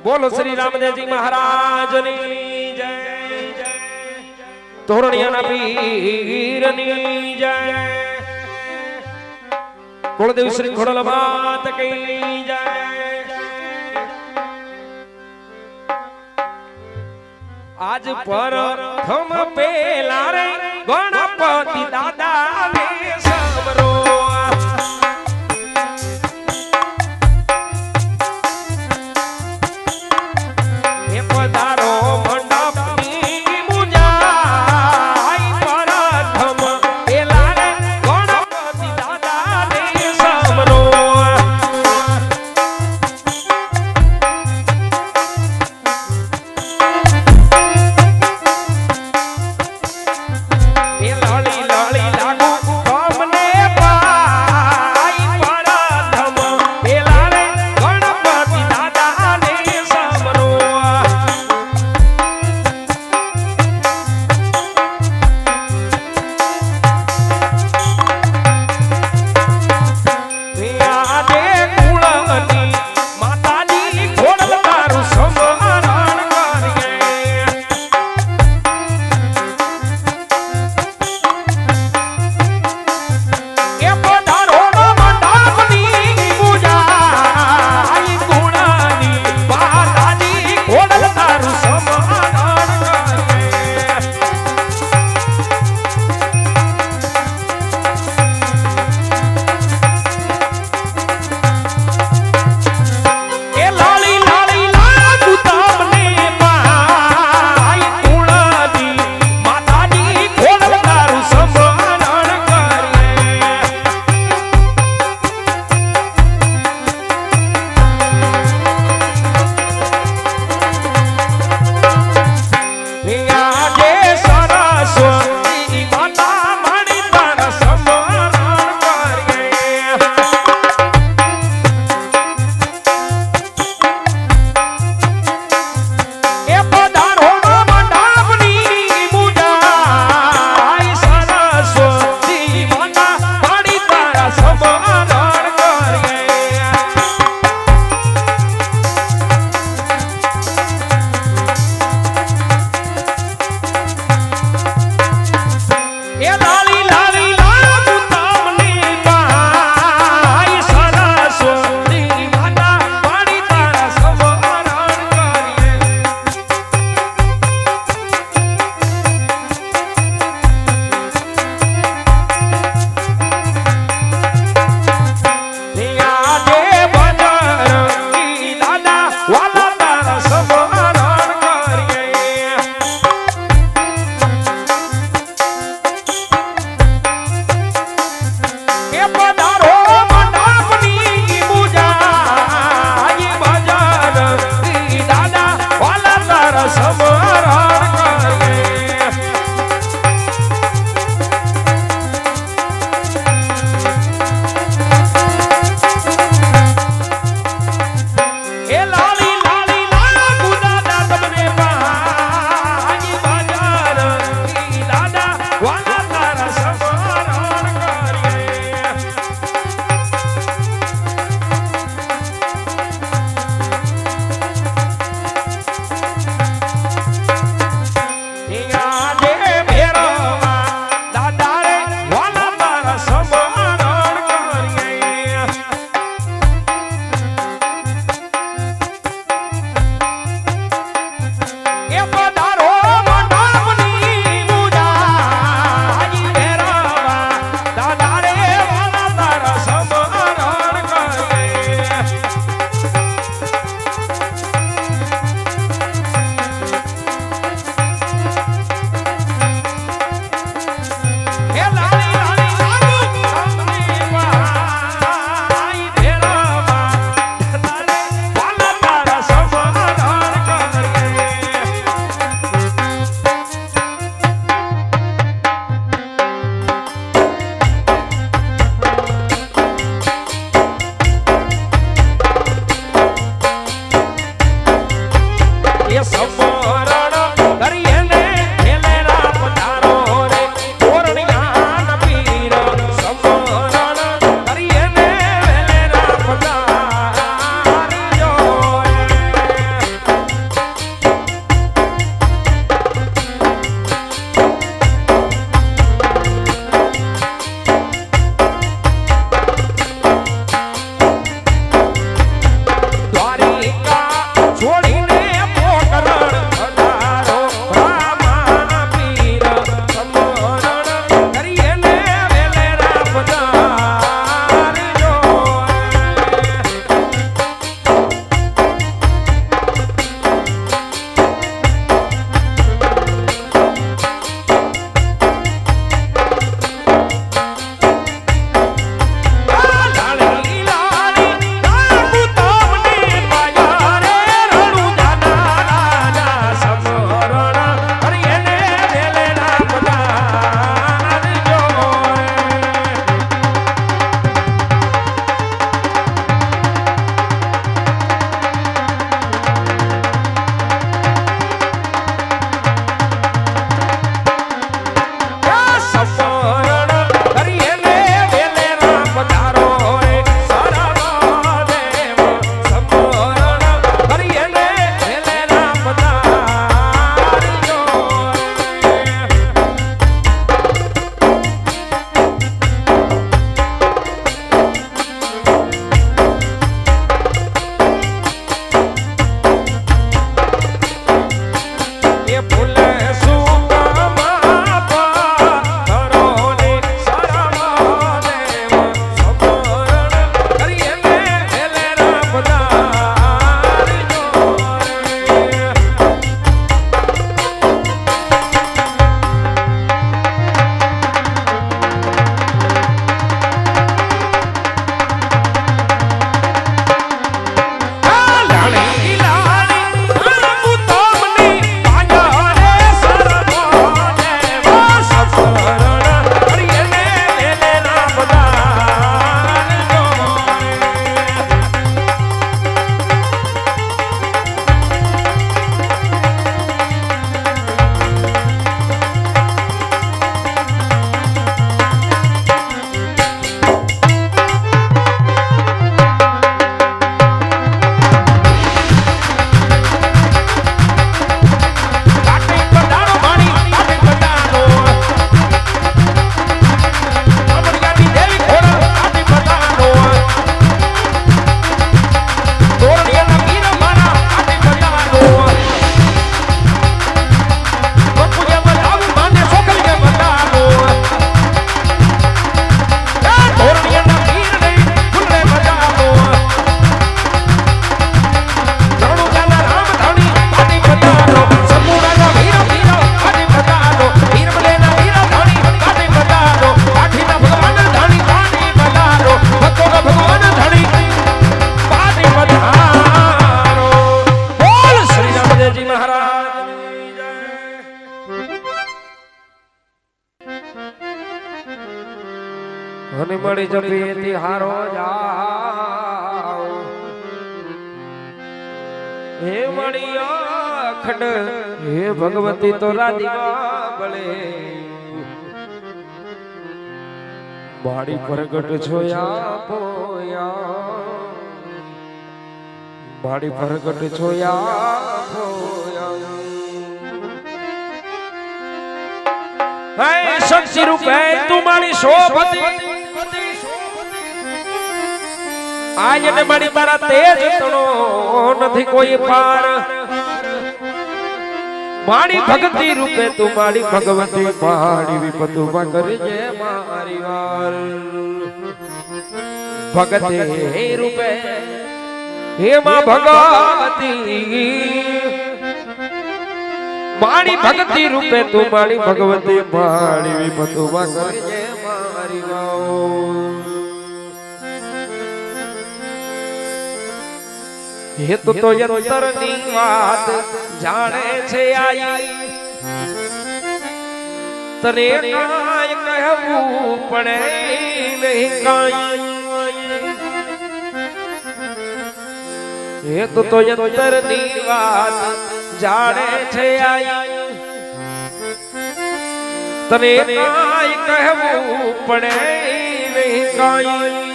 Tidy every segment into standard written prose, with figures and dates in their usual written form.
बोलो श्री रामदेव जी महाराज नी जय। तोरणिया पीर नी जय। कुलदेव श्री घोड़ल मात की जय। आज पर हम पेला रे गणपति दादा ने समरो पधारो मंडप की मुजाई पर हम पेला रे गणपति दादा ने समरो लाली लाली लागू મળી જપી તિહારો જાઓ હે મળી અખંડ હે ભગવતી તો રાધીમાં બળે મારી પ્રગટ છોયા પોયા મારી પ્રગટ છોયા પોયા હે શક્તિ રૂપે તું મારી શોભતી આજ ને મારી તારા તેજ તણો નથી કોઈ પાર મારી ભક્તિ રૂપે તું મારી ભગવતી મારી વિપતુમાં કરજે મારી વાર ભગતે રૂપે હે માં ભગવતી મારી ભક્તિ રૂપે તું મારી ભગવતી મારી વિપતુમાં કરજે મારી વાર હે તું તો યંતરની વાત જાણે છે આઈ તને કાય કહેવું પડે નહીં કાઈ હે તું તો યંતરની વાત જાણે છે આઈ તને કાય કહેવું પડે નહીં કાઈ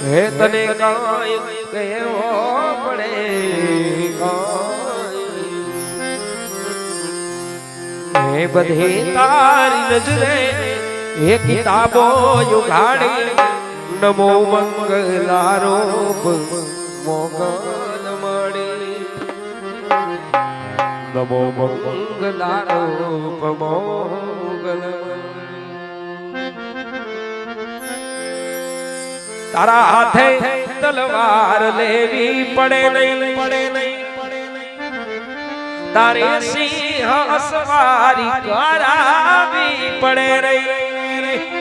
હે તને કાય કહેવો પડે હે બધી તારી નજરે હે કિતાબો યુગાડી નમો મંગલારૂપ મોગલ મળી નમો મંગલારૂપ મોગલ તારા હાથે તલવાર લેવી પડે નહીં તારે સિંહ સવારી કરાવી પડે નહીં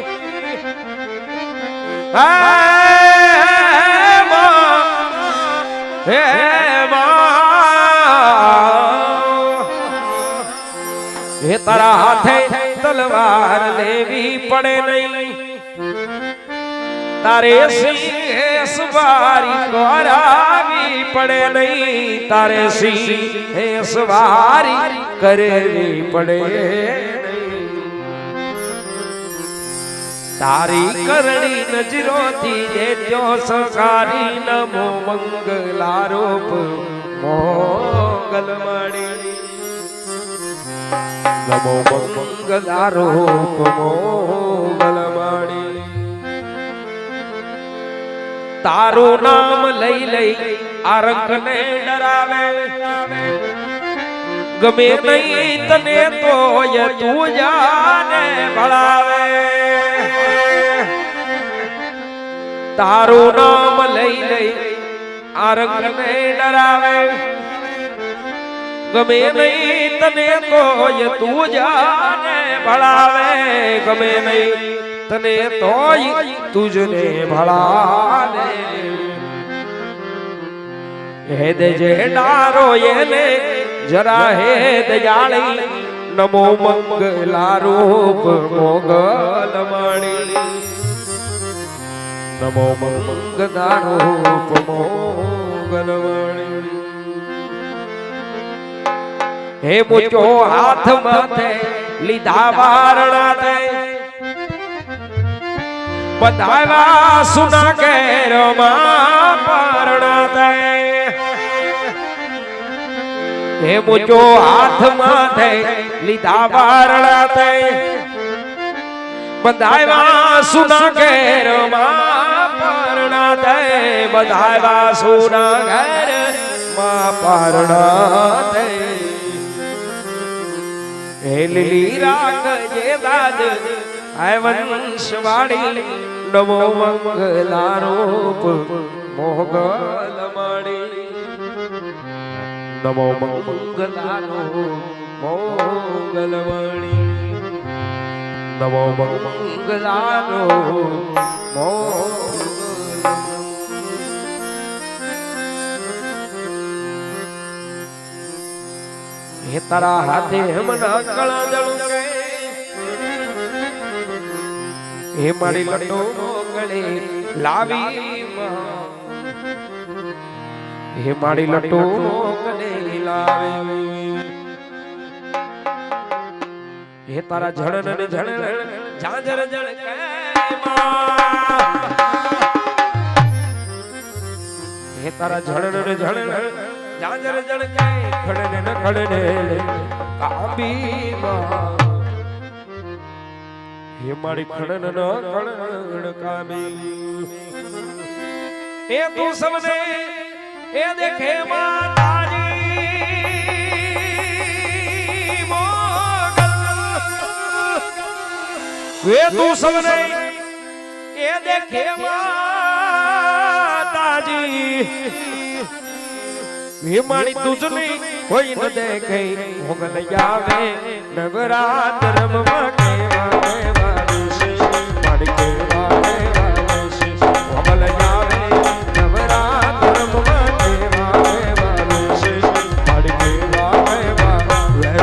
હે તારા હાથે તલવાર લેવી પડે નહીં તારે સિંહ સવારી કરાવી પડે નહીં તારે સિંહ સવારી કરવી પડે તારી કરણી નજરોથી દેજો સકારી નમો મંગલારૂપ મોગલ મળી નમો મંગલારૂપ મોગલ મળી તારું નામ લઈ લઈ આ રંગને ડરાવે ગમે નહીં તને તોય તું જાને ભળાવે તારું નામ લઈ લઈ આ રંગને ડરાવે ગમે નહીં તને તોય તું જાને ભળાવે ગમે નહીં તને તોય તુજને ભળાવે હે દેજે ડારો એને જરા હે દયાળી નમો મંગલારૂપ મોગલ મળી નમો મંગલારૂપ મોગલ મળી હે મુચો હાથ માથે લીધા વારણા તે બધાવા સુના કેરમાં પરણાતે હે મુચો હાથમાં થઈ લીધા વારણાતે બધાવા સુના કેરમાં પરણાતે બધાવા સુના કેરમાં પરણાતે હે લીલી રાખજે દાદ આય વંશવાળી નમો મંગલારૂપ મોગલ મળી નમો મંગલારૂપ મોગલ મળી નમો મંગલારૂપ મોગલ હે તારા હાથે હમના કળા જળું કે હે મારી લટો ગળે લાવી હે મારી લટો ગળે લાવી હે તારા ઝડન ને ઝડન ઝાંઝર જળકે હે તારા ઝડન ને ઝડન ઝાંઝર જળકે ખડને ન ખડને કાબી હે મારી ખડન ન ખડન કાબી એ તું સમને એ દેખે માતાજી वे तू सबने ये देखे माताजी ये मारी तुझने कोई न देखे होगल यावे नवरात्र रमवा के वाले वाले मारी के वाले वाले होगल यावे नवरात्र रमवा के वाले वाले मारी के वाले वाले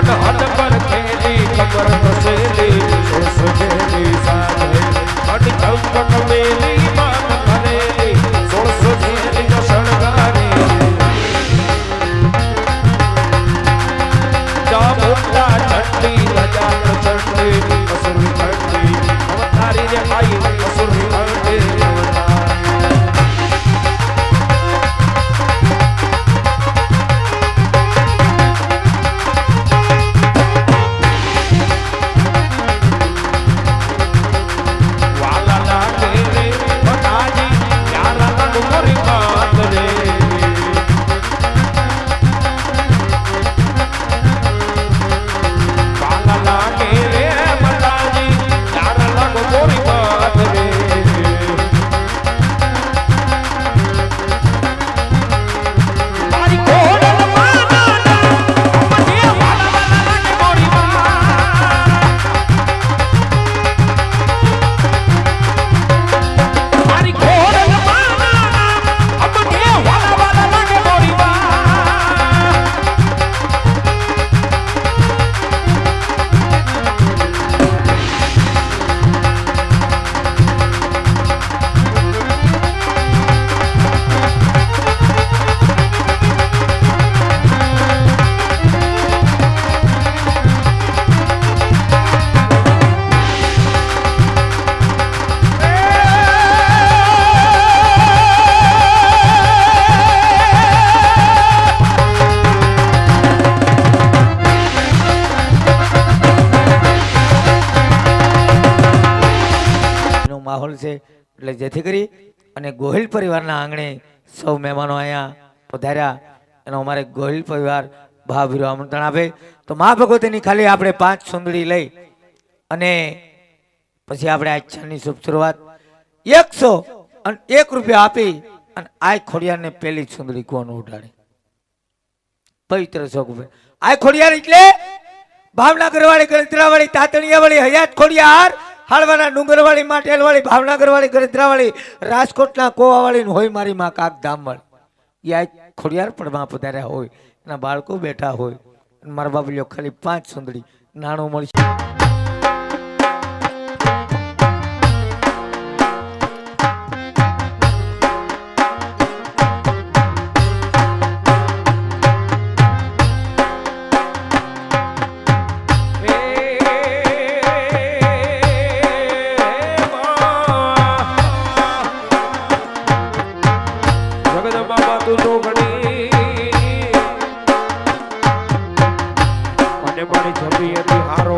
અને હદ પર ખેલી કમર ફસેલી સોસગેલી સાથે અને ચંપક મેલી માન ભરેલી સોસગેલી ન શણગારી જા મોટા ચંડી રજા ચંડી અસુરી ચંડી અવતારી રે આઈ અસુરી ચંડી માહોલ છે એટલે જેથી કરી અને ગોહિલ પરિવારના આંગણે સૌ મહેમાનો અહીંયા પધાર્યા એનો અમારે ગોહિલ પરિવાર ભાવભીરો આમંત્રણ આપે તો મા ભગવતીની ખાલી આપણે 5 સુંદડી લઈ અને પછી આપણે આચ્છાની શુભ શરૂઆત 101 રૂપિયા આપી અને આ ખોડિયારને પહેલી સુંદડી કોણ ઉડાડે પવિત્ર શોક આ ખોડિયાર એટલે ભાવનગર વાળી ગણતરાવાળી તાતણિયા વાળી હયાત ખોડિયાર હાલવાના ડુંગરવાળી માટેલવાળી ભાવનગરવાળી ગરદ્રાવાળી રાજકોટના કોવાવાળી હોય મારી માં કાકધામવાળી એ ખોડિયાર પણ માં પધાર્યા હોય એના બાળકો બેઠા હોય મારા બાબલીઓ ખાલી 5 સુંદડી નાણું મળશે મારી જમીયતી હારો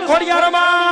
ખોડિયારમાં